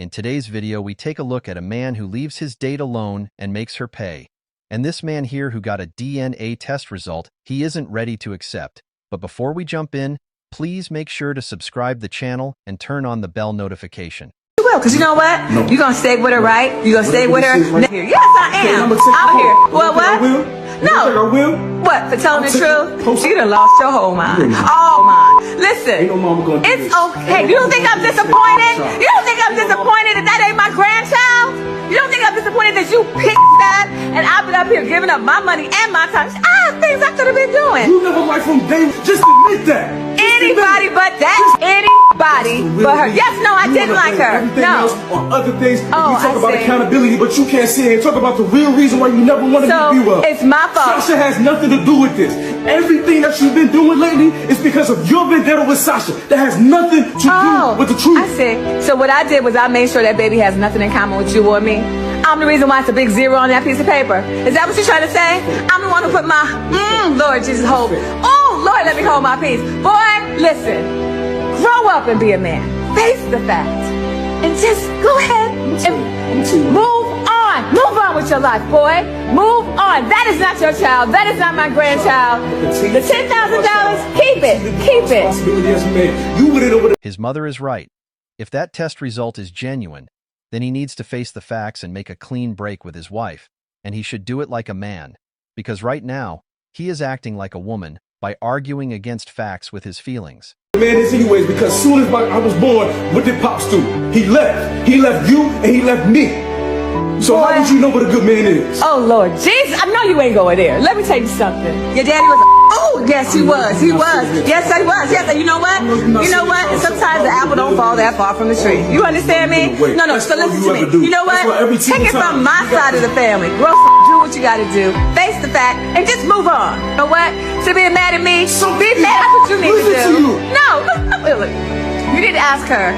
In today's video, we take a look at a man who leaves his date alone and makes her pay. And this man here who got a DNA test result he isn't ready to accept. But before we jump in, please make sure to subscribe the channel and turn on the bell notification. You will, because you know what? No. You're going to stay with her, right? You're going to stay with her? Right? Yes, I am. I'm here. Well, what? I will? No. I will? What, for telling the truth? You done lost your whole mind. Oh, my. Listen, Ain't no mama gonna do it's this. okay. You don't think I'm disappointed? You don't think I'm disappointed that that ain't my grandchild? You don't think I'm disappointed that you picked that and I've been up here giving up my money and my time? I have things I could have been doing. You never like from day. Just admit that. Anybody but that. Anybody but her. Yes, no, I didn't like her. Everything No. else or other things. Oh, You talk I about see. accountability, but you can't sit here and talk about the real reason why you never wanted So, me to be well. it's my fault. Sasha has nothing to do with this. Everything that you've been doing lately is because of your vendetta with Sasha. That has nothing to do with the truth. I see. So what I did was I made sure that baby has nothing in common with you or me. I'm the reason why it's a big zero on that piece of paper. Is that what you're trying to say? I'm the one who put my, Lord Jesus, hold it. Oh, Lord, let me hold my peace. Boy, listen. Grow up and be a man. Face the fact. And just go ahead and move on. Move on with your life, boy. Move on. That is not your child. That is not my grandchild. The $10,000, keep it. Keep it. You wouldn't know what His mother is right. If that test result is genuine, then he needs to face the facts and make a clean break with his wife, and he should do it like a man, because right now, he is acting like a woman by arguing against facts with his feelings. man is anyways, because as soon as I was born, what did Pops do? He left. He left you and he left me. So how would you know what a good man is? Oh, Lord. Jesus, I know you ain't going there. Let me tell you something. Your daddy was oh, yes, he was. He was. Yes, he was. Yes, and you know what? You know what? And sometimes the apple don't fall that far from the tree. You understand me? No, so listen to me. You know what? Take it from my side of the family. Grow up, do what you got to do. Face the fact and just move on. You know what? So being mad at me, be mad. That's what you need to do. No, look. You need to ask her.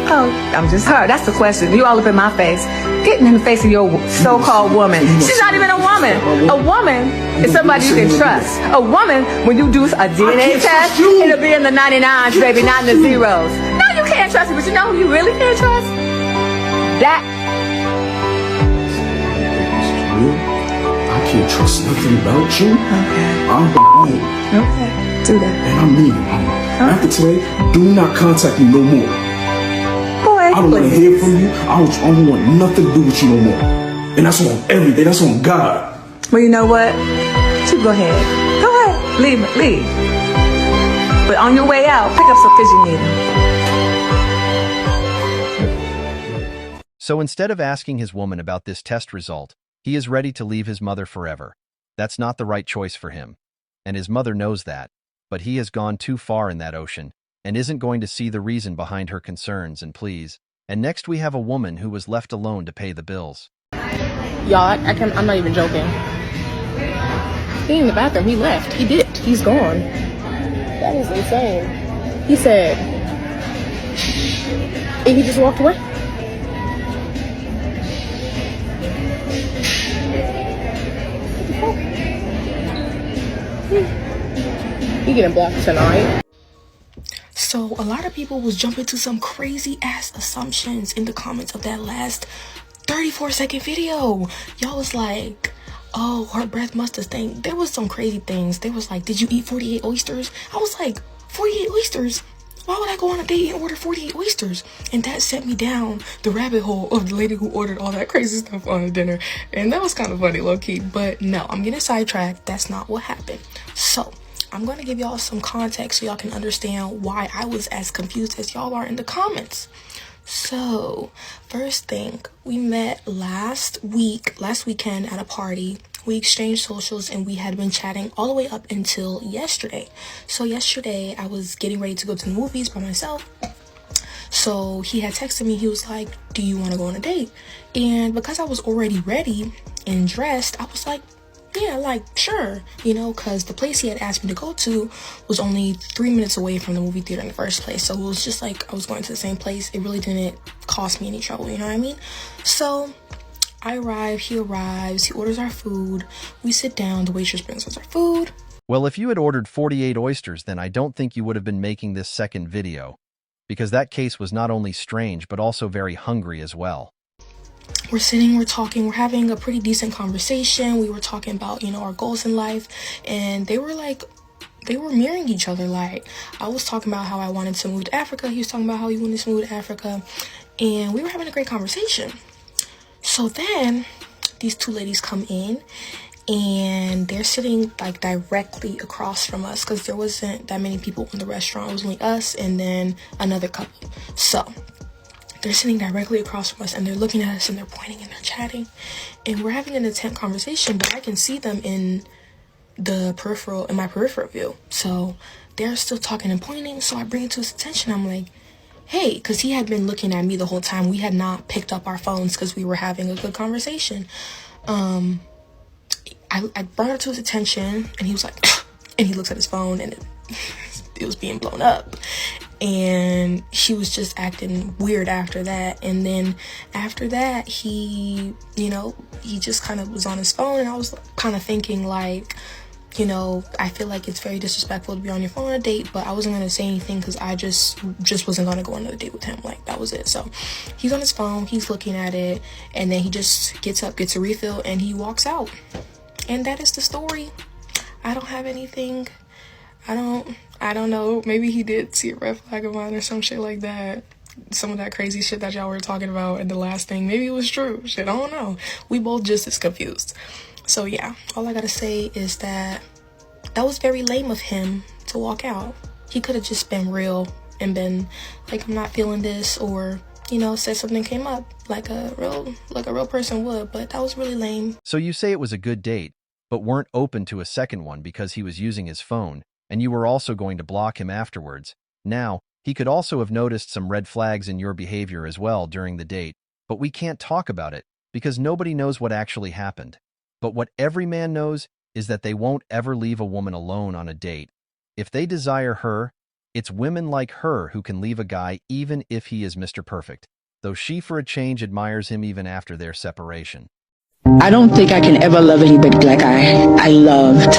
Oh, I'm just her. That's the question. You all up in my face. Getting in the face of your so-called woman. She's not even a woman. A woman is somebody you can trust. A woman, when you do a DNA test, it'll be in the 99s, baby, not in the zeros. No, you can't trust her, but you know who you really can't trust? That. I can't trust nothing about you. Okay. I'm home. Okay. Do that. And I'm leaving home. After today, do not contact me no more. Boy, I don't want to hear from you. I don't want nothing to do with you no more. And that's on everything. That's on God. Well, you know what? You go ahead. Go ahead. Leave. But on your way out, pick up some fish you need. So instead of asking his woman about this test result, he is ready to leave his mother forever. That's not the right choice for him. And his mother knows that, but he has gone too far in that ocean and isn't going to see the reason behind her concerns and pleas. And next we have a woman who was left alone to pay the bills. Y'all, I'm not even joking. He ain't in the bathroom. He left. He dipped. He's gone. That is insane. He said, and he just walked away. What the fuck? He getting blocked tonight. So a lot of people was jumping to some crazy ass assumptions in the comments of that last 34-second video. Y'all was like, oh, her breath must have stank. There was some crazy things. They was like, did you eat 48 oysters? I was like, 48 oysters? Why would I go on a date and order 48 oysters? And that sent me down the rabbit hole of the lady who ordered all that crazy stuff on dinner. And that was kind of funny, low-key. But no, I'm getting sidetracked. That's not what happened. So I'm going to give y'all some context so y'all can understand why I was as confused as y'all are in the comments. So, first thing, we met last weekend at a party. We exchanged socials and we had been chatting all the way up until yesterday. So yesterday, I was getting ready to go to the movies by myself. So he had texted me, he was like, do you want to go on a date? And because I was already ready and dressed, I was like, yeah, like, sure, you know, because the place he had asked me to go to was only 3 minutes away from the movie theater in the first place. So it was just like I was going to the same place. It really didn't cost me any trouble, you know what I mean? So I arrive, he arrives, he orders our food, we sit down, the waitress brings us our food. Well, if you had ordered 48 oysters, then I don't think you would have been making this second video. because that case was not only strange but also very hungry as well. We're sitting, we're talking, we're having a pretty decent conversation. We were talking about, our goals in life, and they were mirroring each other. Like, I was talking about how I wanted to move to Africa. He was talking about how he wanted to move to Africa, and we were having a great conversation. So then these two ladies come in, and they're sitting like directly across from us because there wasn't that many people in the restaurant. It was only us and then another couple. So they're sitting directly across from us, and they're looking at us, and they're pointing, and they're chatting, and we're having an intense conversation, but I can see them in my peripheral view. So they're still talking and pointing. So I bring it to his attention. I'm like, hey, because he had been looking at me the whole time. We had not picked up our phones because we were having a good conversation. I brought it to his attention, and he was like, and he looks at his phone, and it was being blown up. And he was just acting weird after that. And then after that, he just kind of was on his phone, and I was kind of thinking like, I feel like it's very disrespectful to be on your phone on a date, but I wasn't going to say anything because I just wasn't going to go on another date with him. Like, that was it. So he's on his phone, he's looking at it, and then he just gets up, gets a refill, and he walks out. And that is the story. I don't have anything. I don't know. Maybe he did see a red flag of mine or some shit like that. Some of that crazy shit that y'all were talking about in the last thing. Maybe it was true. Shit, I don't know. We both just as confused. So yeah, all I gotta say is that was very lame of him to walk out. He could have just been real and been like, I'm not feeling this, or said something came up like a real person would, but that was really lame. So you say it was a good date, but weren't open to a second one because he was using his phone, and you were also going to block him afterwards. Now, he could also have noticed some red flags in your behavior as well during the date, but we can't talk about it because nobody knows what actually happened. But what every man knows is that they won't ever leave a woman alone on a date. If they desire her, it's women like her who can leave a guy even if he is Mr. Perfect, though she for a change admires him even after their separation. I don't think I can ever love anybody like I loved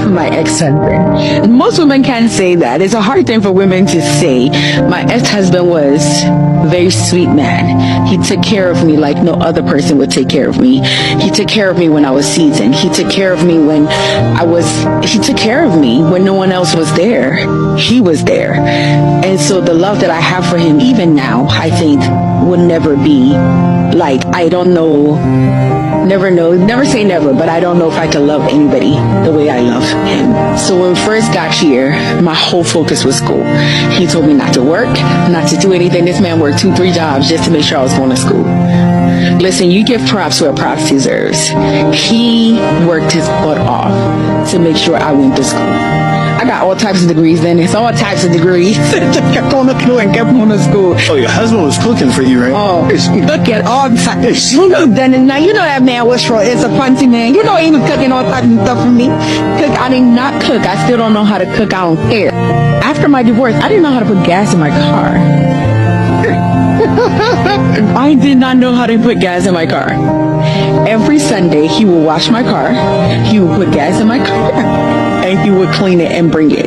my ex-husband. Most women can't say that. It's a hard thing for women to say. My ex-husband was a very sweet man. He took care of me like no other person would take care of me. He took care of me when I was seasoned. He took care of me when he took care of me when no one else was there. He was there. And so the love that I have for him, even now, I think will never be like, I don't know, never say never, but I don't know if I can love anybody the way I love him. So when we first got here, my whole focus was school. He told me not to work, not to do anything. This man worked 2-3 jobs just to make sure I was going to school. Listen, you give props where props deserves. He worked his butt off to make sure I went to school. I got all types of degrees then. It's all types of degrees. Just kept on the school and kept on to school. Oh, your husband was cooking for you, right? Oh, cooking all the time. Now, you know that man was short. It's a fancy man. You know he was cooking all types of stuff for me. I did not cook. I still don't know how to cook. I don't care. After my divorce, I didn't know how to put gas in my car. I did not know how to put gas in my car. Every Sunday, he would wash my car. He would put gas in my car. And he would clean it and bring it.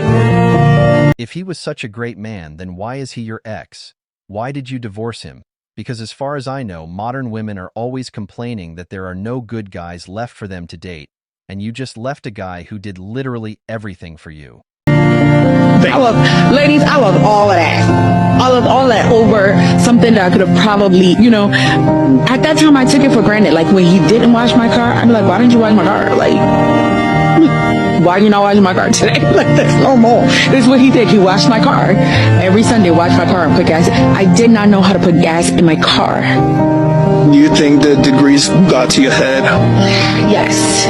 If he was such a great man, then why is he your ex? Why did you divorce him? Because as far as I know, modern women are always complaining that there are no good guys left for them to date, and you just left a guy who did literally everything for you. Ladies, I love all of that. I love all that over something that I could have probably, at that time I took it for granted. Like when he didn't wash my car, I'd be like, why didn't you wash my car? Like, why you not washing my car today? Like, that's normal. This is what he did. He washed my car. Every Sunday, washed my car and put gas. I did not know how to put gas in my car. You think the degrees got to your head? Yes,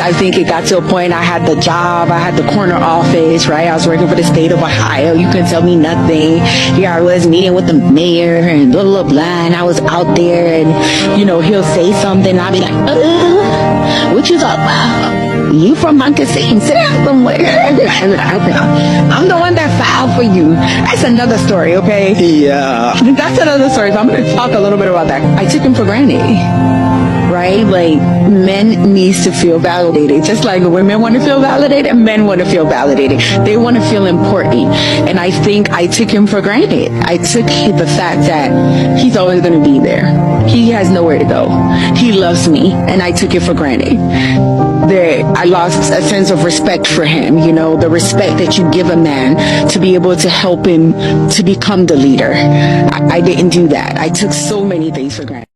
I think it got to a point. I had the job. I had the corner office, right? I was working for the state of Ohio. You couldn't tell me nothing. Here I was meeting with the mayor and blah, blah, blah. And I was out there and, he'll say something. And I'll be like, what you talking about? You from Montecito? Sit down somewhere. I'm the one that filed for you. That's another story, okay? Yeah. That's another story. So I'm going to talk a little bit about that. I took him for granted. right? Like, men needs to feel validated. Just like women want to feel validated, men want to feel validated. They want to feel important. And I think I took him for granted. I took the fact that he's always going to be there. He has nowhere to go. He loves me, and I took it for granted. I lost a sense of respect for him, you know, the respect that you give a man to be able to help him to become the leader. I didn't do that. I took so many things for granted.